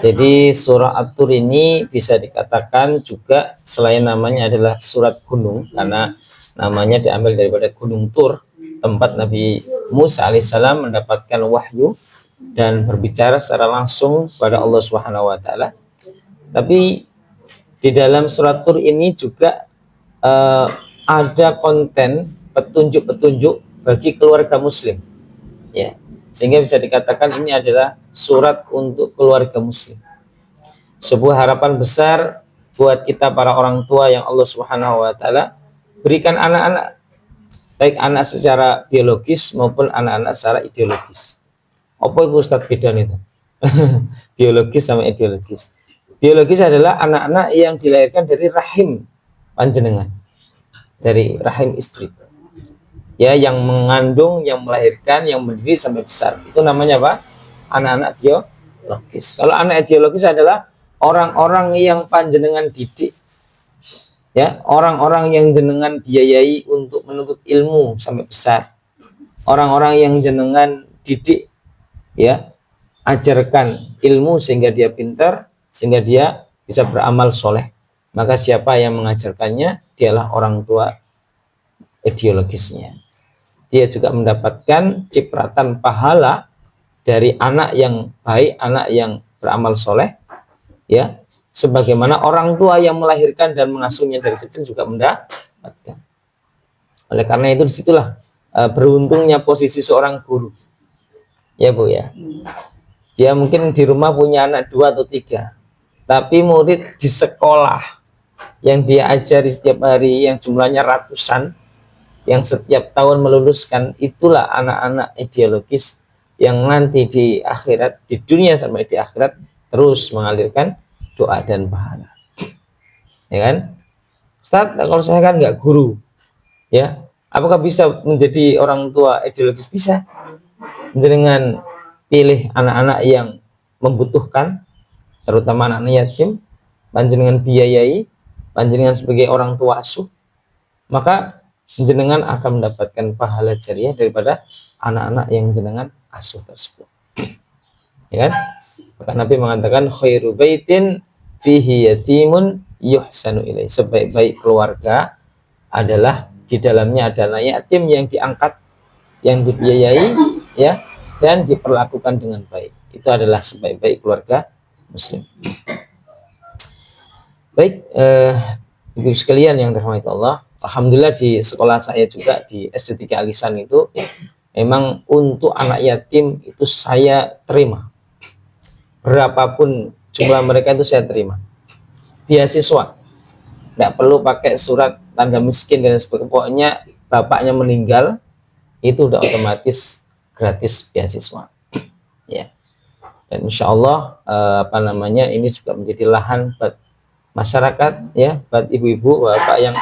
Jadi surah At-Tur ini bisa dikatakan juga selain namanya adalah surat gunung, karena namanya diambil daripada Gunung Tur, tempat Nabi Musa alaihissalam mendapatkan wahyu dan berbicara secara langsung pada Allah Subhanahu wa taala. Tapi di dalam surat Tur ini juga ada konten petunjuk-petunjuk bagi keluarga muslim, ya, sehingga bisa dikatakan ini adalah surat untuk keluarga muslim, sebuah harapan besar buat kita para orang tua yang Allah Subhanahu wa taala berikan anak-anak, baik anak secara biologis maupun anak-anak secara ideologis. Apa itu Ustadz beda itu? Biologis sama ideologis. Biologis adalah anak-anak yang dilahirkan dari rahim panjenengan, dari rahim istri, ya, yang mengandung, yang melahirkan, yang mendidik sampai besar. Itu namanya apa? Anak-anak biologis. Kalau anak ideologis adalah orang-orang yang panjenengan didik, ya, orang-orang yang jenengan biayai untuk menuntut ilmu sampai besar, orang-orang yang jenengan didik, ya, ajarkan ilmu sehingga dia pintar, sehingga dia bisa beramal soleh. Maka siapa yang mengajarkannya, dialah orang tua ideologisnya. Dia juga mendapatkan cipratan pahala dari anak yang baik, anak yang beramal soleh, ya, sebagaimana orang tua yang melahirkan dan mengasuhnya dari kecil juga mendapatkan. Oleh karena itu disitulah beruntungnya posisi seorang guru, ya Bu, ya. Dia mungkin di rumah punya anak 2 atau 3, tapi murid di sekolah yang dia ajari setiap hari yang jumlahnya ratusan, yang setiap tahun meluluskan, itulah anak-anak ideologis yang nanti di akhirat, di dunia sampai di akhirat, terus mengalirkan doa dan pahala, ya kan? Ustaz, kalau saya kan nggak guru, ya, apakah bisa menjadi orang tua ideologis? Bisa. Dengan pilih anak-anak yang membutuhkan, terutama anak-anak yatim, panjenengan biayai, panjenengan sebagai orang tua asuh, maka jenengan akan mendapatkan pahala jariah daripada anak-anak yang jenengan asuh tersebut, ya kan? Maka Nabi mengatakan khairu baitin fihi yatimun yuhsanu ilaih, sebaik-baik keluarga adalah di dalamnya ada anak yatim yang diangkat, yang dibiayai, ya, dan diperlakukan dengan baik. Itu adalah sebaik-baik keluarga muslim. Baik, ibu sekalian yang dirahmati Allah, alhamdulillah di sekolah saya juga di SD 3 Alisan itu memang untuk anak yatim itu saya terima. Berapapun jumlah mereka itu saya terima. Beasiswa, nggak perlu pakai surat tanda miskin dan sebagainya. Pokoknya bapaknya meninggal, itu udah otomatis gratis beasiswa, ya. Dan insya Allah ini juga menjadi lahan buat masyarakat, ya, buat ibu-ibu bapak yang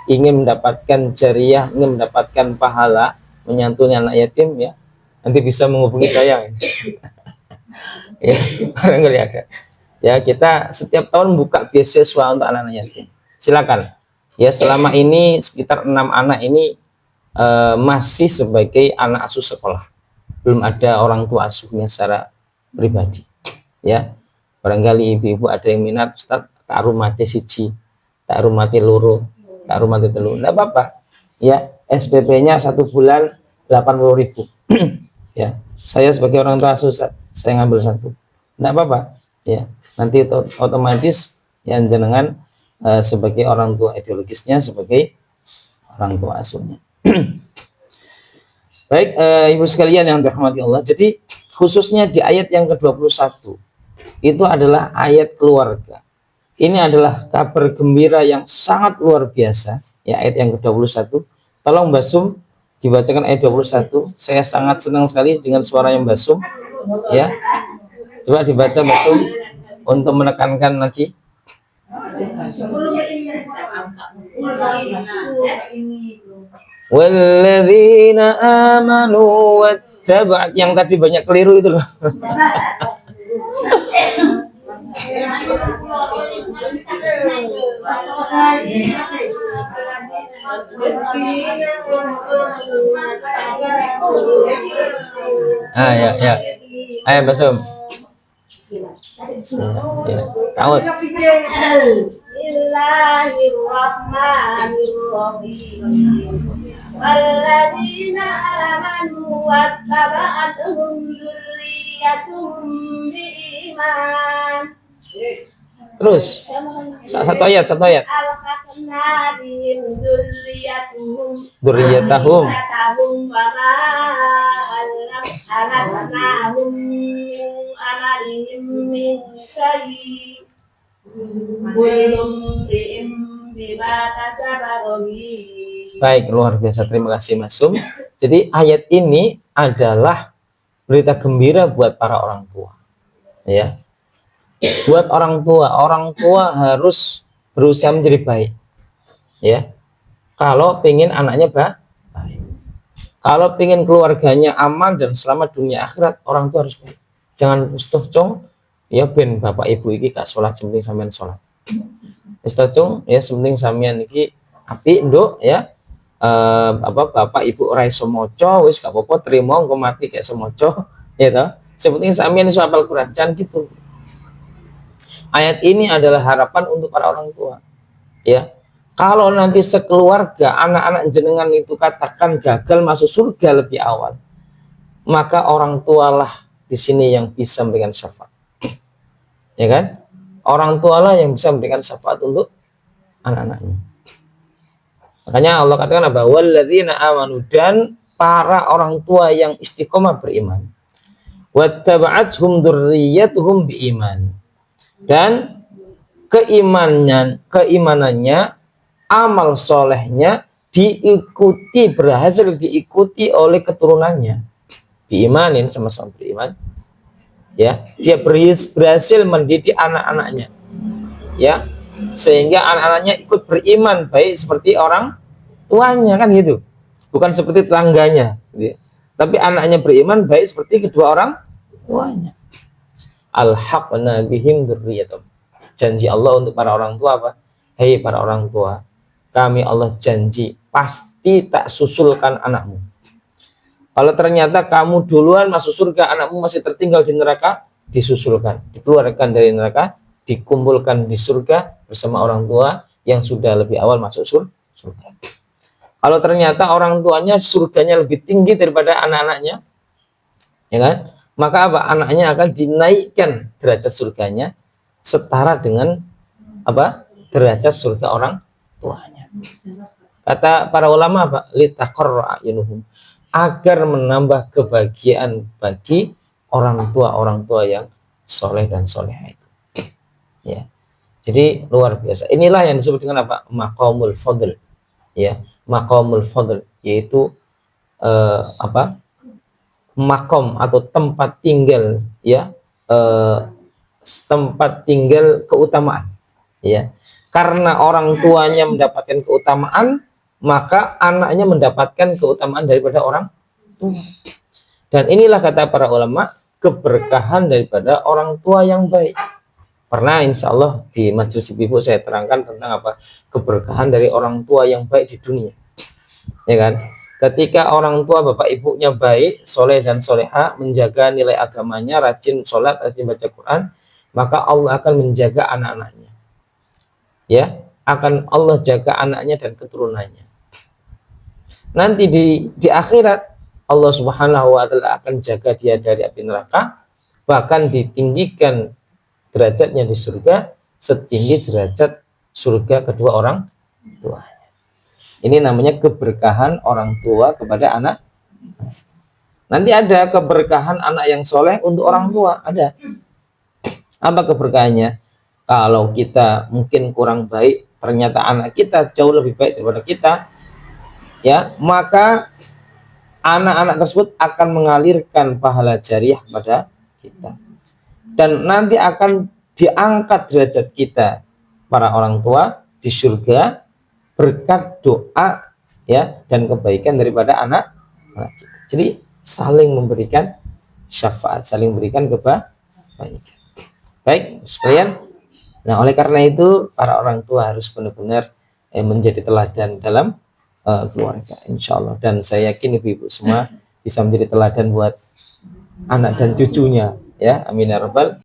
ingin mendapatkan jariah, ingin mendapatkan pahala menyantuni anak yatim, ya, nanti bisa menghubungi saya. Ya, barangkali ada. Ya, kita setiap tahun buka beasiswa untuk anak-anak yatim. Silakan. Ya, selama ini sekitar 6 anak ini masih sebagai anak asuh sekolah, belum ada orang tua asuhnya secara pribadi, ya. Barangkali ibu-ibu ada yang minat, Ustaz, tak rumati siji, tak rumati loro, tak rumati telu, enggak apa-apa, ya. SPP-nya 1 bulan 80.000. Ya, saya sebagai orang tua asuh, Ustaz, saya ngambil 1, enggak apa-apa, ya. Nanti otomatis yang jenengan sebagai orang tua ideologisnya, sebagai orang tua asuhnya. Baik, ibu sekalian yang dirahmati Allah, jadi khususnya di ayat yang ke-21 itu adalah ayat keluarga. Ini adalah kabar gembira yang sangat luar biasa, ya, ayat yang ke-21. Tolong Mbak Sum dibacakan ayat 21. Saya sangat senang sekali dengan suara yang Mbak Sum, ya. Coba dibaca Mbak Sum untuk menekankan lagi. Walladzina amanu wattaba'at, yang tadi banyak keliru itu loh. Ya. Ayo Basum. Ya, tahu. Bismillahirrahmanirrahim. Walladzina amanu wattaba'atuhum dzurriyyatuhum biiman. Terus satu ayat. Alhaqna bihim Dzurriyyatahum wa ma alatnahum min amalihim min syai'. Kullum bima kasaba rahin. Baik, luar biasa. Terima kasih Mas Sum. Jadi ayat ini adalah berita gembira buat para orang tua. Ya. Buat orang tua harus berusaha menjadi baik. Ya. Kalau pengen anaknya baik. Kalau pengen keluarganya aman dan selamat dunia akhirat, orang tua harus baik. Jangan cong ya ben bapak ibu iki gak sholat, sementing sampean sholat. Wis cong ya sementing sampean iki apik nduk ya. Bapak ibu ora iso maca wis gak apa-apa, terima engko mati kayak semoco ya toh. Sepenting sampean iso hafal Quran, jangan gitu. Ayat ini adalah harapan untuk para orang tua. Ya. Kalau nanti sekeluarga anak-anak jenengan itu katakan gagal masuk surga lebih awal, maka orang tualah di sini yang bisa memberikan syafaat. Ya kan? Orang tualah yang bisa memberikan syafaat untuk anak-anaknya. Makanya Allah katakan apa? Walladzina amanu, dan para orang tua yang istiqomah beriman. Wattaba'athum dzurriyyatuhum biiman. Dan keimanannya, amal solehnya berhasil diikuti oleh keturunannya. Biimanin, sama-sama beriman. Ya, dia berhasil mendidik anak-anaknya. Ya, sehingga anak-anaknya ikut beriman baik seperti orang tuanya, kan gitu, bukan seperti tetangganya gitu. Tapi anaknya beriman baik seperti kedua orang tuanya. Alhaqna bihim dzurriyyatuhum. Janji Allah untuk para orang tua apa? Hei para orang tua, kami Allah janji pasti tak susulkan anakmu. Kalau ternyata kamu duluan masuk surga, anakmu masih tertinggal di neraka, disusulkan, dikeluarkan dari neraka, dikumpulkan di surga bersama orang tua yang sudah lebih awal masuk surga. Kalau ternyata orang tuanya surganya lebih tinggi daripada anak-anaknya, ya kan? Maka apa? Anaknya akan dinaikkan derajat surganya setara dengan apa? Derajat surga orang tuanya. Kata para ulama apa? Litaqarra ayunuhum, agar menambah kebahagiaan bagi orang tua yang soleh dan soleha itu. Ya. Jadi luar biasa. Inilah yang disebut dengan apa? Maqamul fadl. Ya, maqamul fadl, yaitu makom atau tempat tinggal, ya, tempat tinggal keutamaan, ya. Karena orang tuanya mendapatkan keutamaan, maka anaknya mendapatkan keutamaan daripada orang tua. Dan inilah kata para ulama, keberkahan daripada orang tua yang baik. Pernah insya Allah di majelis ibu saya terangkan tentang apa? Keberkahan dari orang tua yang baik di dunia, ya kan? Ketika orang tua bapak ibunya baik, soleh dan soleha, menjaga nilai agamanya, rajin sholat, rajin baca Quran, maka Allah akan menjaga anak-anaknya. Ya, akan Allah jaga anaknya dan keturunannya. Nanti di akhirat Allah Subhanahu wa taala akan jaga dia dari api neraka, bahkan ditinggikan derajatnya di surga setinggi derajat surga kedua orang tuanya. Ini namanya keberkahan orang tua kepada anak. Nanti ada keberkahan anak yang soleh untuk orang tua, ada. Apa keberkahannya? Kalau kita mungkin kurang baik, ternyata anak kita jauh lebih baik daripada kita, ya, maka anak-anak tersebut akan mengalirkan pahala jariah pada kita. Dan nanti akan diangkat derajat kita para orang tua di surga berkat doa, ya, dan kebaikan daripada anak kita. Jadi saling memberikan syafaat, saling memberikan kebaikan. Baik sekalian, nah oleh karena itu para orang tua harus benar-benar menjadi teladan dalam keluarga, insya Allah. Dan saya yakin ibu-ibu semua bisa menjadi teladan buat anak dan cucunya, ya, amin ya rabbal